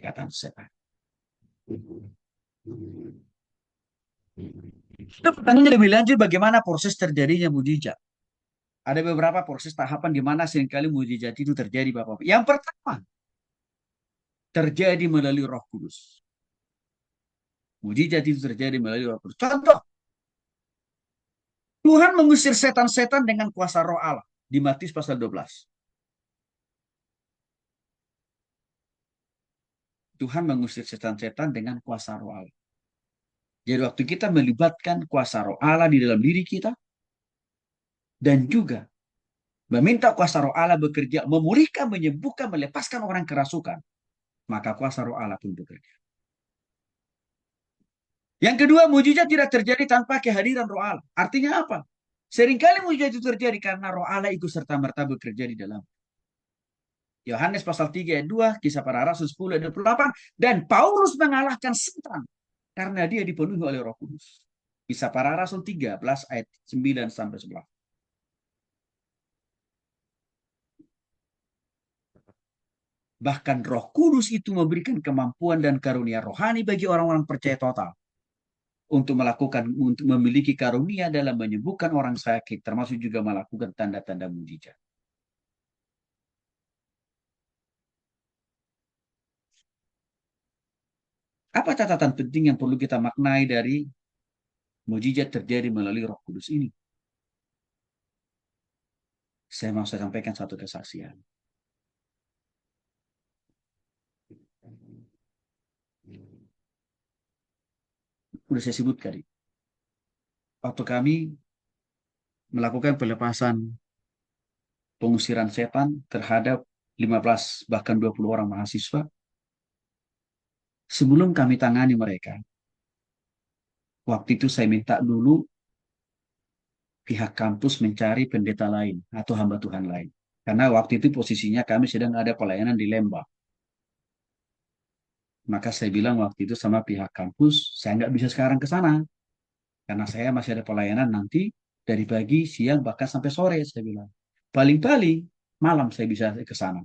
perkataan setan. Itu pertanyaannya lebih lanjut, bagaimana proses terjadinya mujizat? Ada beberapa proses tahapan di mana seringkali mujizat itu terjadi, Bapak. Yang pertama, terjadi melalui Roh Kudus. Mujizat itu terjadi melalui Roh Kudus. Contoh, Tuhan mengusir setan-setan dengan kuasa Roh Allah di Matius pasal 12. Tuhan mengusir setan-setan dengan kuasa Roh Allah. Jadi waktu kita melibatkan kuasa Roh Allah di dalam diri kita dan juga meminta kuasa Roh Allah bekerja, memulihkan, menyembuhkan, melepaskan orang kerasukan, maka kuasa Roh Allah pun bekerja. Yang kedua, mujizat tidak terjadi tanpa kehadiran Roh Allah. Artinya apa? Seringkali mujizat itu terjadi karena Roh Allah ikut serta-merta bekerja di dalam. Yohanes pasal 3 ayat 2, Kisah Para Rasul 10 ayat 28, dan Paulus mengalahkan setan karena dia dipenuhi oleh Roh Kudus. Kisah Para Rasul 13 ayat 9 sampai 11. Bahkan Roh Kudus itu memberikan kemampuan dan karunia rohani bagi orang-orang percaya total untuk memiliki karunia dalam menyembuhkan orang sakit, termasuk juga melakukan tanda-tanda mujizat. Apa catatan penting yang perlu kita maknai dari mujizat terjadi melalui Roh Kudus ini? Saya mau sampaikan satu kesaksian. Sudah saya sebut tadi. Waktu kami melakukan pelepasan pengusiran setan terhadap 15 bahkan 20 orang mahasiswa, sebelum kami tangani mereka, waktu itu saya minta dulu pihak kampus mencari pendeta lain atau hamba Tuhan lain. Karena waktu itu posisinya kami sedang ada pelayanan di Lembang. Maka saya bilang waktu itu sama pihak kampus, saya nggak bisa sekarang ke sana. Karena saya masih ada pelayanan nanti dari pagi, siang, bahkan sampai sore, saya bilang. Paling-paling malam saya bisa ke sana.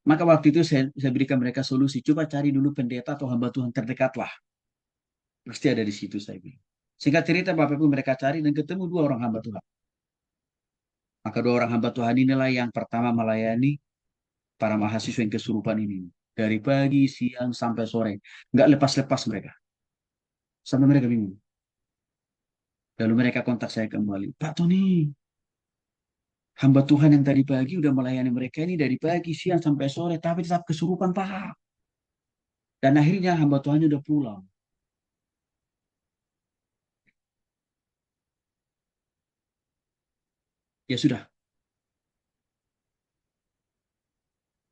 Maka waktu itu saya berikan mereka solusi. Coba cari dulu pendeta atau hamba Tuhan terdekat lah. Pasti ada di situ, saya bilang. Singkat cerita, Bapak Ibu mereka cari dan ketemu dua orang hamba Tuhan. Maka dua orang hamba Tuhan inilah yang pertama melayani para mahasiswa yang kesurupan ini. Dari pagi, siang, sampai sore. Nggak lepas-lepas mereka. Sampai mereka bingung. Lalu mereka kontak saya kembali. Pak Tony, hamba Tuhan yang tadi pagi udah melayani mereka ini dari pagi, siang, sampai sore. Tapi tetap kesurupan, Pak. Dan akhirnya hamba Tuhannya udah pulang. Ya sudah.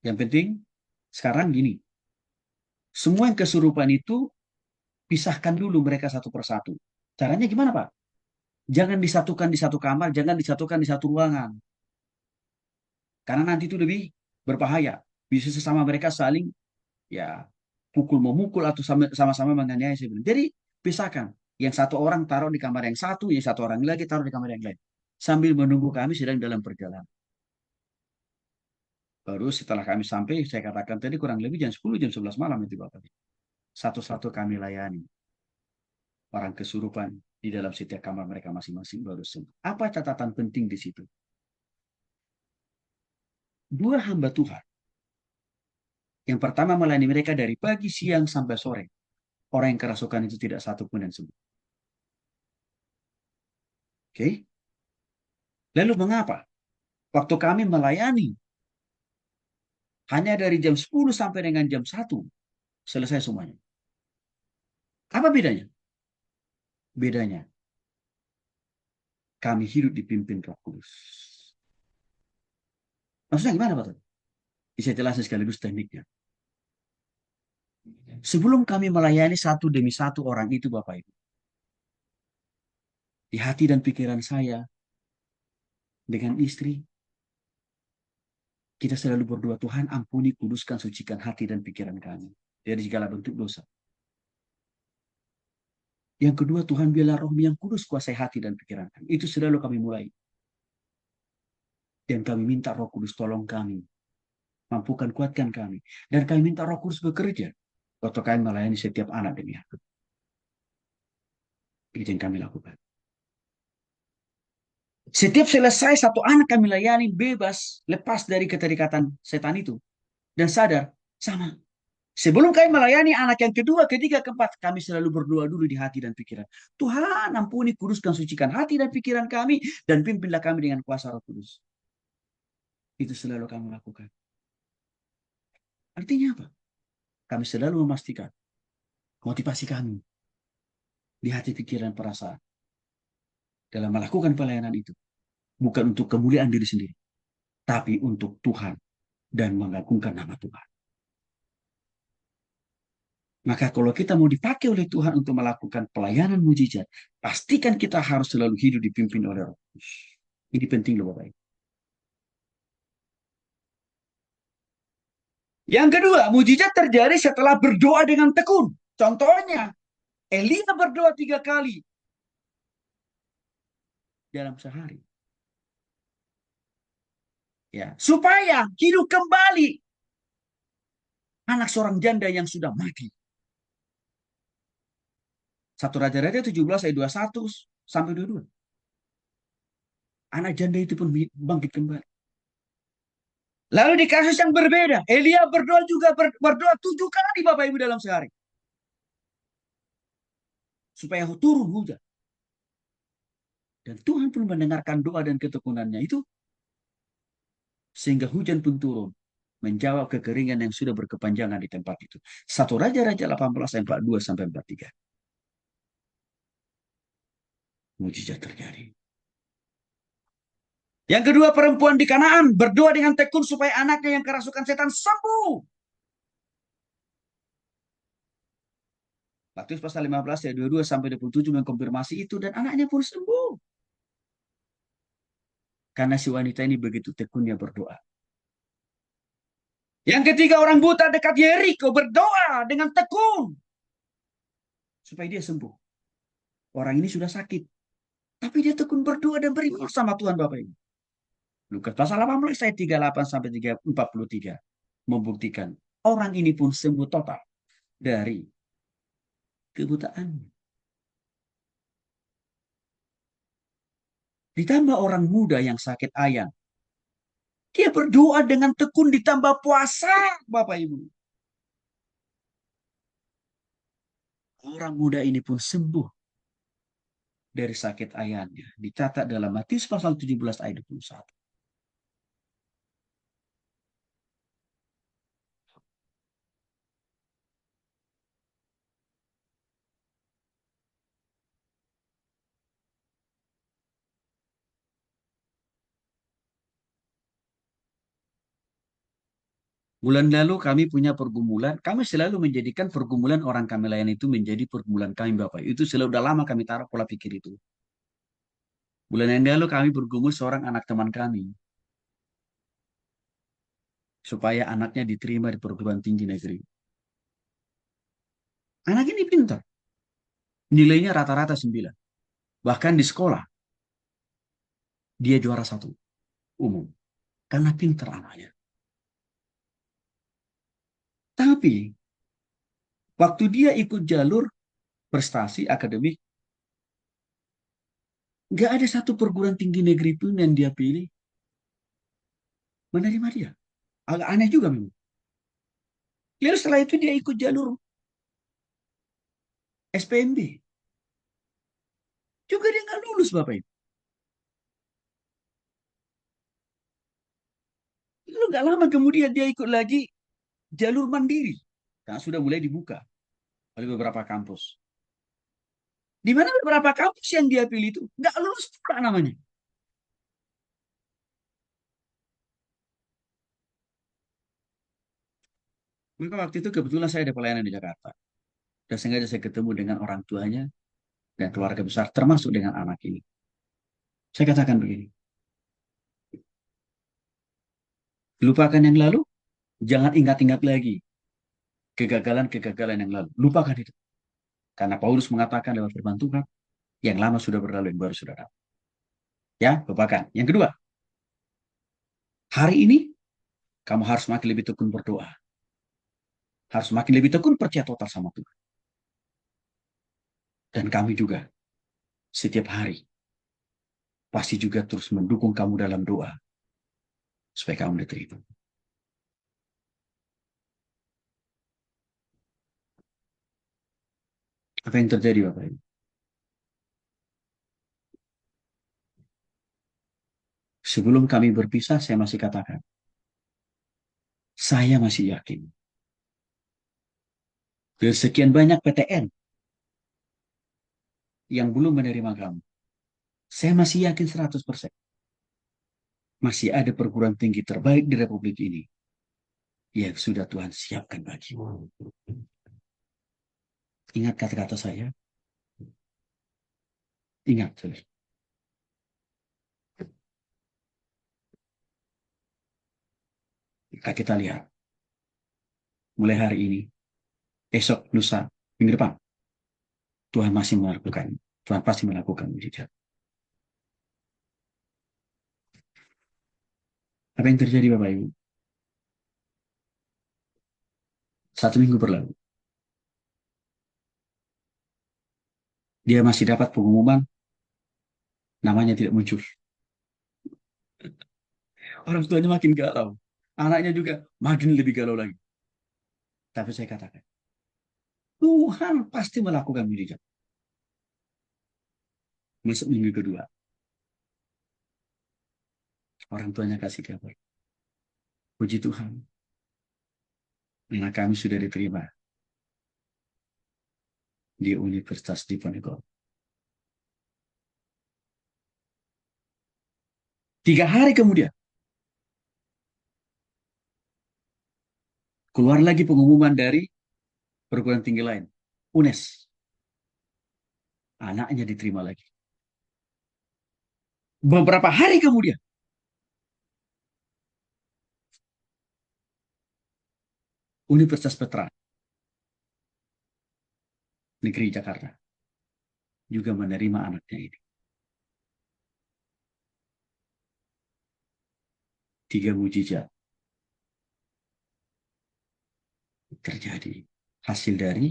Yang penting, sekarang gini. Semua yang kesurupan itu, pisahkan dulu mereka satu persatu. Caranya gimana, Pak? Jangan disatukan di satu kamar, jangan disatukan di satu ruangan. Karena nanti itu lebih berbahaya. Bisa sesama mereka saling ya pukul memukul atau sama-sama menganiaya sebenarnya. Jadi pisahkan. Yang satu orang taruh di kamar yang satu, yang satu orang lagi taruh di kamar yang lain. Sambil menunggu kami sedang dalam perjalanan. Baru setelah kami sampai, saya katakan tadi kurang lebih jam 10, jam 11 malam itu Bapak. Satu-satu kami layani. Orang kesurupan di dalam setiap kamar mereka masing-masing baru sembuh. Apa catatan penting di situ? Dua hamba Tuhan. Yang pertama melayani mereka dari pagi, siang, sampai sore. Orang yang kerasukan itu tidak satu pun yang sembuh. Oke? Lalu mengapa? Waktu kami melayani, hanya dari jam 10 sampai dengan jam 1, selesai semuanya. Apa bedanya? Bedanya, kami hidup dipimpin Roh Kudus. Maksudnya gimana, Pak? Bisa jelasin sekaligus tekniknya. Sebelum kami melayani satu demi satu orang itu, Bapak Ibu, di hati dan pikiran saya, dengan istri, kita selalu berdoa, Tuhan ampuni, kuduskan, sucikan hati dan pikiran kami dari segala bentuk dosa. Yang kedua, Tuhan biarlah roh yang kudus kuasai hati dan pikiran kami. Itu selalu kami mulai. Dan kami minta Roh Kudus tolong kami Mampukan, kuatkan kami. Dan kami minta Roh Kudus bekerja. Waktu kami melayani setiap anak demi anak. Itu yang kami lakukan. Setiap selesai satu anak kami layani bebas, lepas dari keterikatan setan itu. Dan sadar, sama. Sebelum kami melayani anak yang kedua, ketiga, keempat, kami selalu berdoa dulu di hati dan pikiran. Tuhan, ampuni, kuduskan, sucikan hati dan pikiran kami, dan pimpinlah kami dengan kuasa Roh Kudus. Itu selalu kami lakukan. Artinya apa? Kami selalu memastikan motivasi kami di hati, pikiran, perasaan dalam melakukan pelayanan itu. Bukan untuk kemuliaan diri sendiri, tapi untuk Tuhan dan mengagungkan nama Tuhan. Maka kalau kita mau dipakai oleh Tuhan untuk melakukan pelayanan mujizat, pastikan kita harus selalu hidup dipimpin oleh Roh Kudus. Ini penting loh Bapak Ibu. Yang kedua, mujizat terjadi setelah berdoa dengan tekun. Contohnya, Elia berdoa 3 kali dalam sehari. Ya, supaya hidup kembali anak seorang janda yang sudah mati. 1 Raja-Raja 17 ayat 21 sampai 22. Anak janda itu pun bangkit kembali. Lalu di kasus yang berbeda, Elia berdoa juga berdoa 7 kali Bapak Ibu dalam sehari. Supaya turun hujan. Dan Tuhan pun mendengarkan doa dan ketekunannya itu. Sehingga hujan pun turun. Menjawab kekeringan yang sudah berkepanjangan di tempat itu. 1 Raja-Raja 18 ayat 42 sampai 43. Mujizat terjadi. Yang kedua, perempuan di Kanaan berdoa dengan tekun supaya anaknya yang kerasukan setan sembuh. Matius pasal 15 ayat 22 sampai 27 mengkonfirmasi itu dan anaknya pun sembuh. Karena si wanita ini begitu tekunnya berdoa. Yang ketiga, orang buta dekat Yeriko berdoa dengan tekun supaya dia sembuh. Orang ini sudah sakit, tapi dia tekun berdoa dan beriman sama Tuhan Bapak Ibu. Lukas pasal 18 ayat 38 sampai 43 membuktikan orang ini pun sembuh total dari kebutaan. Ditambah orang muda yang sakit ayam. Dia berdoa dengan tekun ditambah puasa, Bapak Ibu. Orang muda ini pun sembuh dari sakit ayamnya. Dicatat dalam Matius pasal 17 ayat 21. Bulan lalu kami punya pergumulan. Kami selalu menjadikan pergumulan orang kami layani itu menjadi pergumulan kami Bapak. Itu selalu udah lama kami taruh pola pikir itu. Bulan yang lalu kami bergumul seorang anak teman kami. Supaya anaknya diterima di perguruan tinggi negeri. Anak ini pintar. Nilainya rata-rata 9. Bahkan di sekolah, dia juara 1 umum. Karena pintar anaknya. Tapi, waktu dia ikut jalur prestasi akademik, nggak ada satu perguruan tinggi negeri pun yang dia pilih menerima dia. Agak aneh juga memang. Lalu setelah itu dia ikut jalur SPMB. Juga dia nggak lulus Bapak Ibu. Lalu nggak lama kemudian dia ikut lagi jalur mandiri. Karena sudah mulai dibuka oleh beberapa kampus. Di mana beberapa kampus yang dia pilih itu nggak lulus pula namanya. Maka waktu itu kebetulan saya ada pelayanan di Jakarta. Dan sengaja saya ketemu dengan orang tuanya dan keluarga besar, termasuk dengan anak ini. Saya katakan begini, lupakan yang lalu, jangan ingat-ingat lagi kegagalan-kegagalan yang lalu. Lupakan itu. Karena Paulus mengatakan lewat firman Tuhan, yang lama sudah berlalu, yang baru sudah datang. Ya, lupakan. Yang kedua, hari ini Kamu harus makin lebih tekun berdoa. Harus makin lebih tekun percaya total sama Tuhan. Dan kami juga setiap hari pasti juga terus mendukung kamu dalam doa supaya kamu diterima. Apa yang terjadi Bapak Ibu? Sebelum kami berpisah, saya masih katakan, saya masih yakin. Dari sekian banyak PTN yang belum menerima kamu, saya masih yakin 100%. Masih ada perguruan tinggi terbaik di Republik ini yang sudah Tuhan siapkan bagimu. Ingat kata-kata saya. Ingat, saudara. Kita lihat. Mulai hari ini, esok, lusa, minggu depan. Tuhan masih melakukan. Tuhan pasti melakukan mujizat. Apa yang terjadi Bapak Ibu? 1 minggu berlalu. Dia masih dapat pengumuman, namanya tidak muncul. Orang tuanya makin galau. Anaknya juga makin lebih galau lagi. Tapi saya katakan, Tuhan pasti melakukan mujizat. Masuk minggu kedua. Orang tuanya kasih kabar. Puji Tuhan. Anak kami sudah diterima di Universitas Diponegoro. 3 hari kemudian, keluar lagi pengumuman dari perguruan tinggi lain. UNES. Anaknya diterima lagi. Beberapa hari kemudian, Universitas Petra, Negeri Jakarta, juga menerima anaknya ini. 3 mujizat terjadi. Hasil dari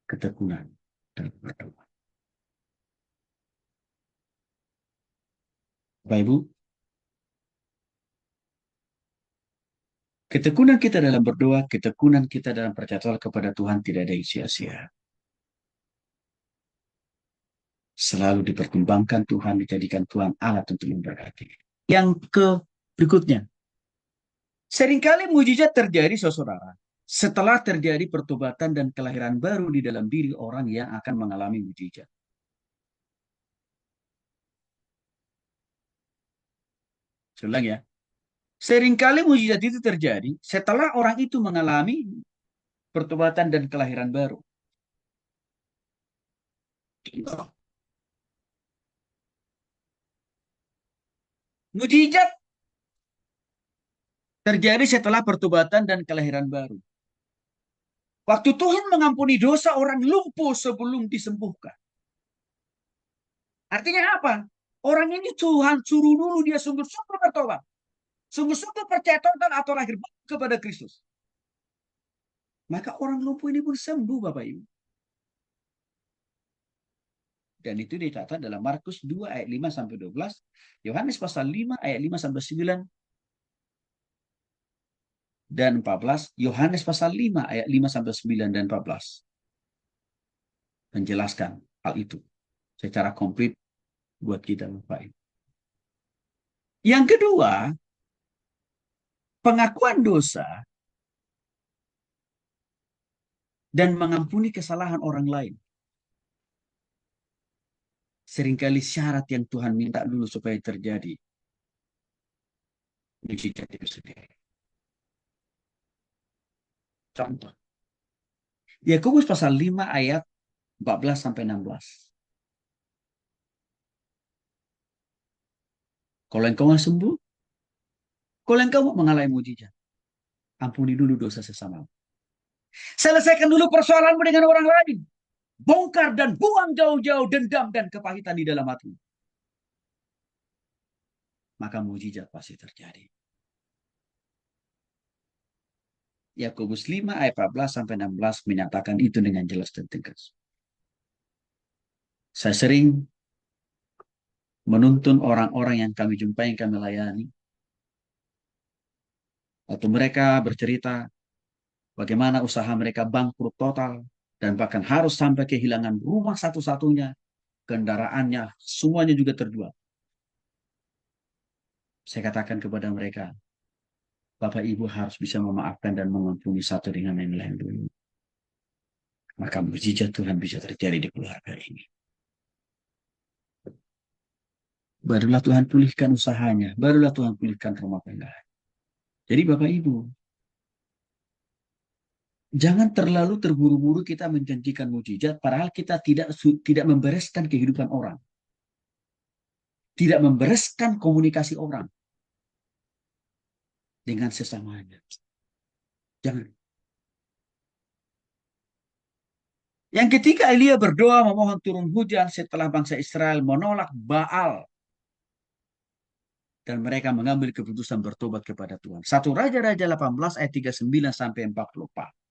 ketekunan dan berdoa. Bapak Ibu, ketekunan kita dalam berdoa, ketekunan kita dalam percaya kepada Tuhan tidak ada yang sia-sia. Selalu dipertimbangkan Tuhan, dijadikan Tuhan alat untuk memberkati. Yang ke berikutnya, seringkali mujizat terjadi, saudara, setelah terjadi pertobatan dan kelahiran baru di dalam diri orang yang akan mengalami mujizat. Saya ulang ya. Seringkali mujizat itu terjadi setelah orang itu mengalami pertobatan dan kelahiran baru. Mujizat terjadi setelah pertobatan dan kelahiran baru. Waktu Tuhan mengampuni dosa orang lumpuh sebelum disembuhkan. Artinya apa? Orang ini Tuhan suruh dulu dia sungguh-sungguh bertobat. Sungguh-sungguh percaya total atau lahir baru kepada Kristus. Maka orang lumpuh ini pun sembuh Bapak Ibu. Dan itu dicatat dalam Markus 2 ayat 5 sampai 12, Yohanes pasal 5 ayat 5 sampai 9, dan 14, Yohanes pasal 5 ayat 5 sampai 9 dan 14. Menjelaskan hal itu secara komplit buat kita Bapak Ibu. Yang kedua, pengakuan dosa dan mengampuni kesalahan orang lain. Seringkali syarat yang Tuhan minta dulu supaya terjadi mujizat itu sendiri. Contoh, Yakobus pasal 5 ayat 14 sampai 16. Kalau engkau mau sembuh, kalau engkau mau mengalami mujizat, ampuni dulu dosa sesamamu. Selesaikan dulu persoalanmu dengan orang lain. Bongkar dan buang jauh-jauh dendam dan kepahitan di dalam hati. Maka mujizat pasti terjadi. Yakobus 5 ayat 14 sampai 16 menyatakan itu dengan jelas dan tegas. Saya sering menuntun orang-orang yang kami jumpai, yang kami layani, atau mereka bercerita bagaimana usaha mereka bangkrut total dan bahkan harus sampai kehilangan rumah satu-satunya, kendaraannya, semuanya juga terjual. Saya katakan kepada mereka, Bapak Ibu harus bisa memaafkan dan mengampuni satu dengan yang lain dulu. Maka mujizat Tuhan bisa terjadi di keluarga ini. Barulah Tuhan pulihkan usahanya, barulah Tuhan pulihkan rumah tangga. Jadi Bapak Ibu, jangan terlalu terburu-buru kita menjanjikan mujizat, padahal kita tidak membereskan kehidupan orang, tidak membereskan komunikasi orang dengan sesamanya. Jangan. Yang ketiga, Elia berdoa memohon turun hujan setelah bangsa Israel menolak Baal dan mereka mengambil keputusan bertobat kepada Tuhan. 1 Raja-Raja 18 ayat 39 sampai 44.